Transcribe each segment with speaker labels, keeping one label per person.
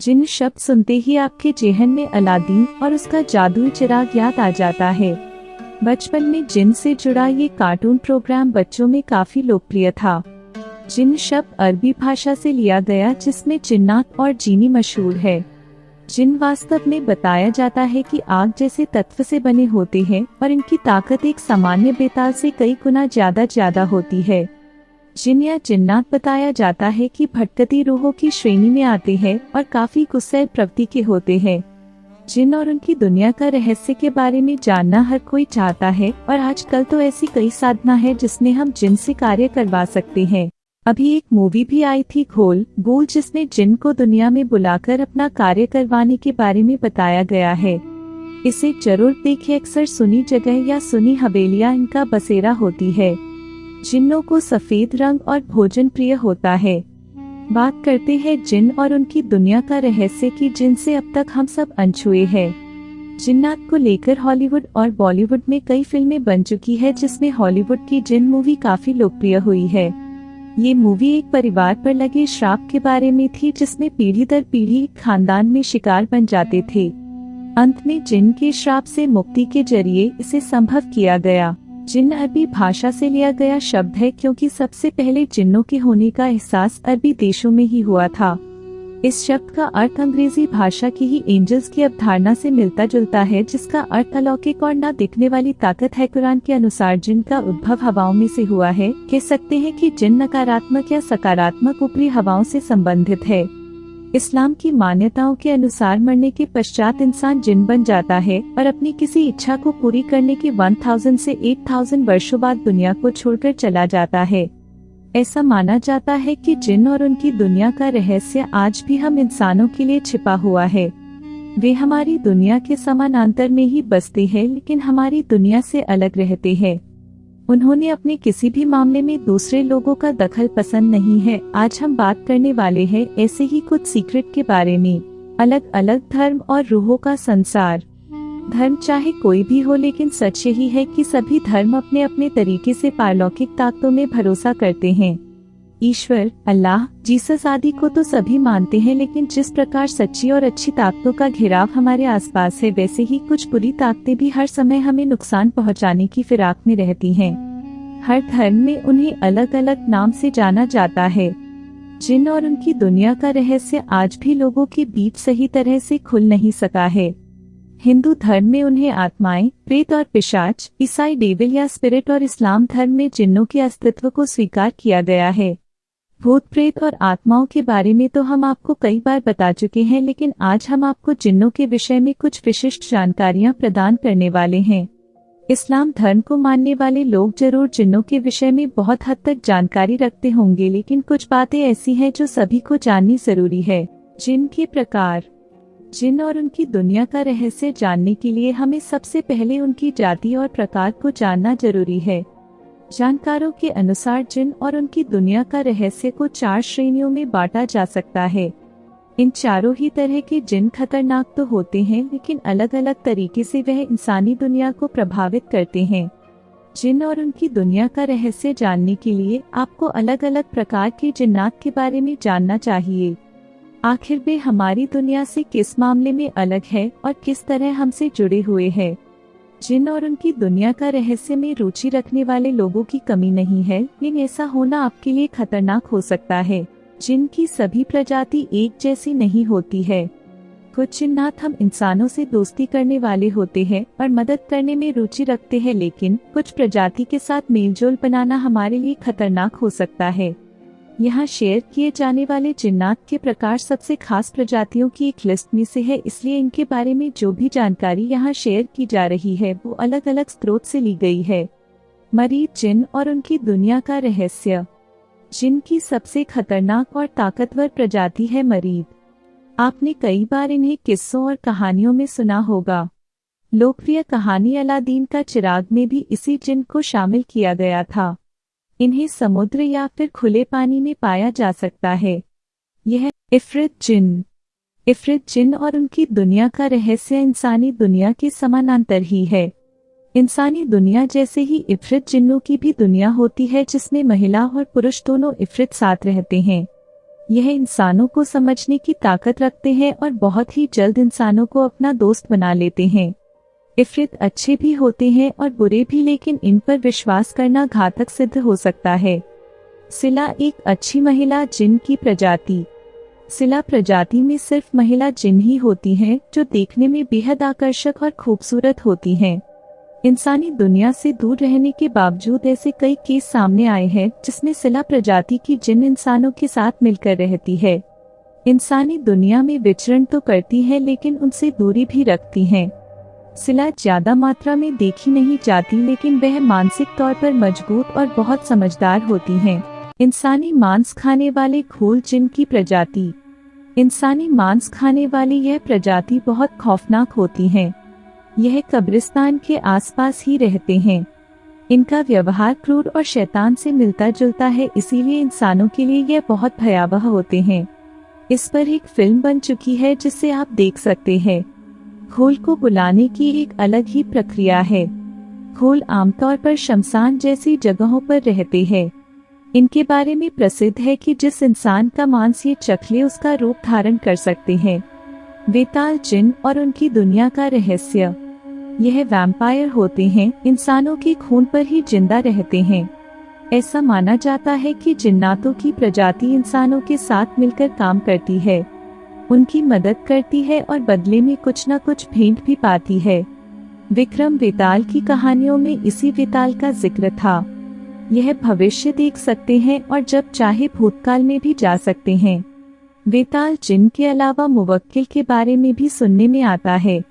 Speaker 1: जिन शब्द सुनते ही आपके जेहन में अलादीन और उसका जादुई चिराग याद आ जाता है। बचपन में जिन से जुड़ा ये कार्टून प्रोग्राम बच्चों में काफी लोकप्रिय था। जिन शब्द अरबी भाषा से लिया गया जिसमें जिन्नात और जीनी मशहूर है। जिन वास्तव में बताया जाता है कि आग जैसे तत्व से बने होते हैं और इनकी ताकत एक सामान्य बेताल से कई गुना ज्यादा होती है। जिन या जिन्नात बताया जाता है कि भटकती रूहों की श्रेणी में आते हैं और काफी गुस्सैल प्रवृत्ति के होते हैं। जिन और उनकी दुनिया का रहस्य के बारे में जानना हर कोई चाहता है और आजकल तो ऐसी कई साधना है जिसमें हम जिन से कार्य करवा सकते हैं। अभी एक मूवी भी आई थी गोल जिसमें जिन को दुनिया में बुलाकर अपना कार्य करवाने के बारे में बताया गया है। इसे जरूर देखिए। अक्सर सुनी जगह या सुनी हवेलियां इनका बसेरा होती है। जिन्नों को सफेद रंग और भोजन प्रिय होता है। बात करते हैं जिन और उनकी दुनिया का रहस्य की जिनसे अब तक हम सब अनछुए हैं। जिन्नात को लेकर हॉलीवुड और बॉलीवुड में कई फिल्में बन चुकी है जिसमें हॉलीवुड की जिन मूवी काफी लोकप्रिय हुई है। ये मूवी एक परिवार पर लगे श्राप के बारे में थी जिसमें पीढ़ी दर पीढ़ी एक खानदान में शिकार बन जाते थे। अंत में जिन के श्राप से मुक्ति के जरिए इसे संभव किया गया। जिन अरबी भाषा से लिया गया शब्द है क्योंकि सबसे पहले जिन्नों के होने का एहसास अरबी देशों में ही हुआ था। इस शब्द का अर्थ अंग्रेजी भाषा की ही एंजल्स की अवधारणा से मिलता जुलता है जिसका अर्थ अलौकिक और न दिखने वाली ताकत है। कुरान के अनुसार जिन का उद्भव हवाओं में से हुआ है। कह सकते हैं कि जिन नकारात्मक या सकारात्मक ऊपरी हवाओं से संबंधित है। इस्लाम की मान्यताओं के अनुसार मरने के पश्चात इंसान जिन बन जाता है और अपनी किसी इच्छा को पूरी करने के 1000 से 8000 वर्षों बाद दुनिया को छोड़कर चला जाता है। ऐसा माना जाता है कि जिन और उनकी दुनिया का रहस्य आज भी हम इंसानों के लिए छिपा हुआ है। वे हमारी दुनिया के समानांतर में ही बसते हैं लेकिन हमारी दुनिया से अलग रहते हैं। उन्होंने अपने किसी भी मामले में दूसरे लोगों का दखल पसंद नहीं है। आज हम बात करने वाले हैं ऐसे ही कुछ सीक्रेट के बारे में। अलग अलग धर्म और रूहों का संसार। धर्म चाहे कोई भी हो लेकिन सच यही है कि सभी धर्म अपने अपने तरीके से पारलौकिक ताकतों में भरोसा करते हैं। ईश्वर, अल्लाह, जीसस आदि को तो सभी मानते हैं लेकिन जिस प्रकार सच्ची और अच्छी ताकतों का घेराव हमारे आसपास है वैसे ही कुछ बुरी ताकतें भी हर समय हमें नुकसान पहुंचाने की फिराक में रहती हैं। हर धर्म में उन्हें अलग अलग नाम से जाना जाता है। जिन और उनकी दुनिया का रहस्य आज भी लोगों के बीच सही तरह से खुल नहीं सका है। हिंदू धर्म में उन्हें आत्माएं, प्रेत और पिशाच, ईसाई डेविल या स्पिरिट और इस्लाम धर्म में जिन्नों के अस्तित्व को स्वीकार किया गया है। भूत प्रेत और आत्माओं के बारे में तो हम आपको कई बार बता चुके हैं लेकिन आज हम आपको जिन्नों के विषय में कुछ विशिष्ट जानकारियां प्रदान करने वाले हैं। इस्लाम धर्म को मानने वाले लोग जरूर जिन्नों के विषय में बहुत हद तक जानकारी रखते होंगे लेकिन कुछ बातें ऐसी हैं जो सभी को जाननी जरूरी है। जिन के प्रकार। जिन और उनकी दुनिया का रहस्य जानने के लिए हमें सबसे पहले उनकी जाति और प्रकार को जानना जरूरी है। जानकारों के अनुसार जिन और उनकी दुनिया का रहस्य को 4 श्रेणियों में बांटा जा सकता है। इन चारों ही तरह के जिन खतरनाक तो होते हैं लेकिन अलग अलग तरीके से वह इंसानी दुनिया को प्रभावित करते हैं। जिन और उनकी दुनिया का रहस्य जानने के लिए आपको अलग अलग प्रकार के जिन्नात के बारे में जानना चाहिए। आखिर वे हमारी दुनिया से किस मामले में अलग है और किस तरह हमसे जुड़े हुए हैं। जिन और उनकी दुनिया का रहस्य में रुचि रखने वाले लोगों की कमी नहीं है लेकिन ऐसा होना आपके लिए खतरनाक हो सकता है। जिन की सभी प्रजाति एक जैसी नहीं होती है। कुछ जिन्नात हम इंसानों से दोस्ती करने वाले होते हैं और मदद करने में रुचि रखते हैं लेकिन कुछ प्रजाति के साथ मेलजोल बनाना हमारे लिए खतरनाक हो सकता है। यहाँ शेयर किए जाने वाले जिन्नात के प्रकार सबसे खास प्रजातियों की एक लिस्ट में से है इसलिए इनके बारे में जो भी जानकारी यहाँ शेयर की जा रही है वो अलग अलग स्रोत से ली गई है। मरीद जिन और उनकी दुनिया का रहस्य। जिन की सबसे खतरनाक और ताकतवर प्रजाति है मरीद। आपने कई बार इन्हें किस्सों और कहानियों में सुना होगा। लोकप्रिय कहानी अलादीन का चिराग में भी इसी जिन को शामिल किया गया था। इन्हें समुद्र या फिर खुले पानी में पाया जा सकता है। यह इफ्रित जिन और उनकी दुनिया का रहस्य इंसानी दुनिया के समानांतर ही है। इंसानी दुनिया जैसे ही इफ्रित जिन्नों की भी दुनिया होती है जिसमें महिला और पुरुष दोनों इफ्रित साथ रहते हैं। यह इंसानों को समझने की ताकत रखते हैं और बहुत ही जल्द इंसानों को अपना दोस्त बना लेते हैं। इफरित अच्छे भी होते हैं और बुरे भी, लेकिन इन पर विश्वास करना घातक सिद्ध हो सकता है। सिला एक अच्छी महिला जिन की प्रजाति। सिला प्रजाति में सिर्फ महिला जिन ही होती हैं जो देखने में बेहद आकर्षक और खूबसूरत होती हैं। इंसानी दुनिया से दूर रहने के बावजूद ऐसे कई केस सामने आए हैं जिसमें सिला प्रजाति की जिन इंसानों के साथ मिलकर रहती है। इंसानी दुनिया में विचरण तो करती है लेकिन उनसे दूरी भी रखती हैं। सिला ज्यादा मात्रा में देखी नहीं जाती, लेकिन वह मानसिक तौर पर मजबूत और बहुत समझदार होती हैं। इंसानी मांस खाने वाले घोल जिन की प्रजाति। इंसानी मांस खाने वाली यह प्रजाति बहुत खौफनाक होती है। यह कब्रिस्तान के आसपास ही रहते हैं। इनका व्यवहार क्रूर और शैतान से मिलता जुलता है, इसीलिए इंसानों के लिए यह बहुत भयावह होते हैं। इस पर एक फिल्म बन चुकी है जिसे आप देख सकते हैं। घोल को बुलाने की एक अलग ही प्रक्रिया है। घोल आमतौर पर शमशान जैसी जगहों पर रहते हैं। इनके बारे में प्रसिद्ध है कि जिस इंसान का मांस ये चख ले उसका रूप धारण कर सकते हैं। वेताल जिन और उनकी दुनिया का रहस्य। यह वैम्पायर होते हैं, इंसानों के खून पर ही जिंदा रहते हैं। ऐसा माना जाता है कि जिन्नातों की प्रजाति इंसानों के साथ मिलकर काम करती है, उनकी मदद करती है और बदले में कुछ न कुछ भेंट भी पाती है। विक्रम वेताल की कहानियों में इसी वेताल का जिक्र था। यह भविष्य देख सकते हैं और जब चाहे भूतकाल में भी जा सकते हैं। वेताल जिन के अलावा मुवक्किल के बारे में भी सुनने में आता है।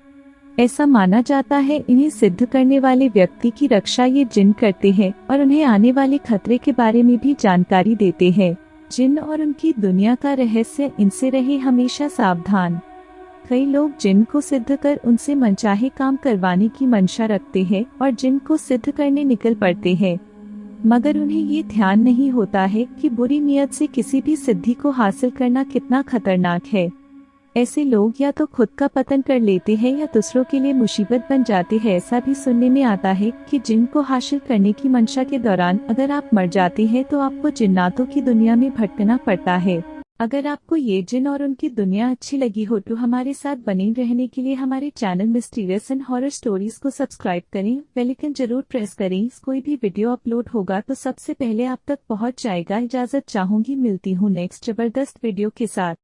Speaker 1: ऐसा माना जाता है इन्हें सिद्ध करने वाले व्यक्ति की रक्षा ये जिन करते हैं और उन्हें आने वाले खतरे के बारे में भी जानकारी देते हैं। जिन और उनकी दुनिया का रहस्य। इनसे रहे हमेशा सावधान। कई लोग जिन को सिद्ध कर उनसे मनचाहे काम करवाने की मंशा रखते हैं और जिन को सिद्ध करने निकल पड़ते हैं, मगर उन्हें ये ध्यान नहीं होता है कि बुरी नीयत से किसी भी सिद्धि को हासिल करना कितना खतरनाक है। ऐसे लोग या तो खुद का पतन कर लेते हैं या दूसरों के लिए मुसीबत बन जाते हैं। ऐसा भी सुनने में आता है कि जिन को हासिल करने की मंशा के दौरान अगर आप मर जाते हैं तो आपको जिन्नातों की दुनिया में भटकना पड़ता है। अगर आपको ये जिन और उनकी दुनिया अच्छी लगी हो तो हमारे साथ बने रहने के लिए हमारे channel mysterious and horror stories को सब्सक्राइब करें, बेल आइकन जरूर प्रेस करें। कोई भी वीडियो अपलोड होगा तो सबसे पहले आप तक पहुंच जाएगा। इजाजत चाहूंगी, मिलती हूँ नेक्स्ट जबरदस्त वीडियो के साथ।